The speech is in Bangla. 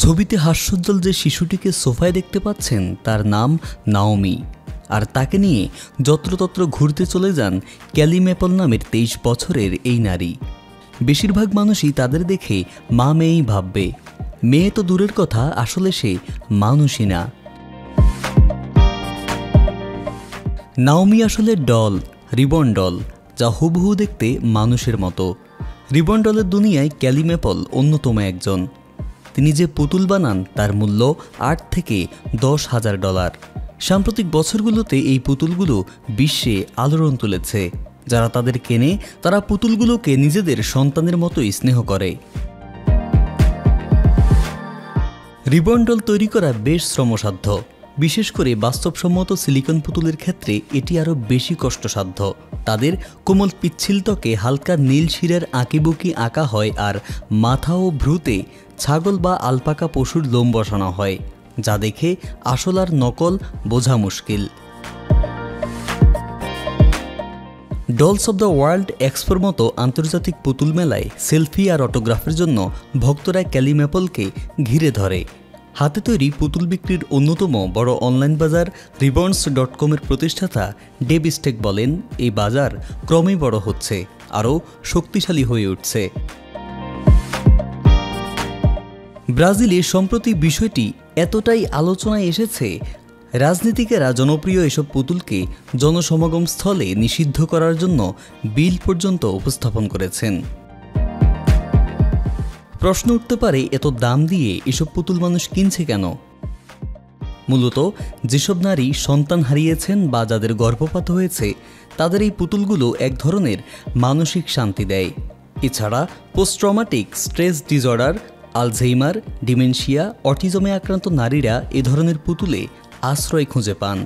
ছবিতে হাস্যোজ্জ্বল যে শিশুটিকে সোফায় দেখতে পাচ্ছেন তার নাম নাওমি, আর তাকে নিয়ে যত্রতত্র ঘুরতে চলে যান ক্যালি ম্যাপল নামের 23 বছরের এই নারী। বেশিরভাগ মানুষই তাদের দেখে মা মেয়েই ভাববে, মেয়ে তো দূরের কথা, আসলে সে মানুষই না। নাওমি আসলে ডল, রিবন ডল, যা হুবহু দেখতে মানুষের মতো। রিবন ডলের দুনিয়ায় ক্যালি ম্যাপল অন্যতম একজন। তিনি যে পুতুল বানান তার মূল্য $8 থেকে $10,000। সাম্প্রতিক বছরগুলোতে এই পুতুলগুলো বিশ্বে আলোড়ন তুলেছে। যারা তাদের কেনে তারা পুতুলগুলোকে নিজেদের সন্তানের মতোই স্নেহ করে। রিবন ডল তৈরি করা বেশ শ্রমসাধ্য, বিশেষ করে বাস্তবসম্মত সিলিকন পুতুলের ক্ষেত্রে এটি আরও বেশি কষ্টসাধ্য। তাদের কোমল পিচ্ছিল ত্বকে হালকা নীল শিরার আঁকিবুকি আঁকা হয়, আর মাথা ও ভ্রুতে ছাগল বা আলপাকা পশুর লোম বসানো হয়, যা দেখে আসল আর নকল বোঝা মুশকিল। ডলস অব দ্য ওয়ার্ল্ড এক্সপোর মতো আন্তর্জাতিক পুতুল মেলায় সেলফি আর অটোগ্রাফের জন্য ভক্তরা ক্যালি ম্যাপলকে ঘিরে ধরে। হাতে তৈরি পুতুল বিক্রির অন্যতম বড় অনলাইন বাজার রিবন্স.com-এর প্রতিষ্ঠাতা ডেভ স্টেক বলেন, এই বাজার ক্রমেই বড় হচ্ছে, আরও শক্তিশালী হয়ে উঠছে। ব্রাজিলে সম্প্রতি বিষয়টি এতটাই আলোচনায় এসেছে, রাজনীতিকেরা জনপ্রিয় এসব পুতুলকে জনসমাগম স্থলে নিষিদ্ধ করার জন্য বিল পর্যন্ত উপস্থাপন করেছেন। প্রশ্ন উঠতে পারে, এত দাম দিয়ে এসব পুতুল মানুষ কিনছে কেন? মূলত যেসব নারী সন্তান হারিয়েছেন বা যাদের গর্ভপাত হয়েছে তাদের এই পুতুলগুলো এক ধরনের মানসিক শান্তি দেয়। এছাড়া post traumatic stress disorder, Alzheimer, dementia, অটিজমে আক্রান্ত নারীরা এ ধরনের পুতুলে আশ্রয় খুঁজে পান।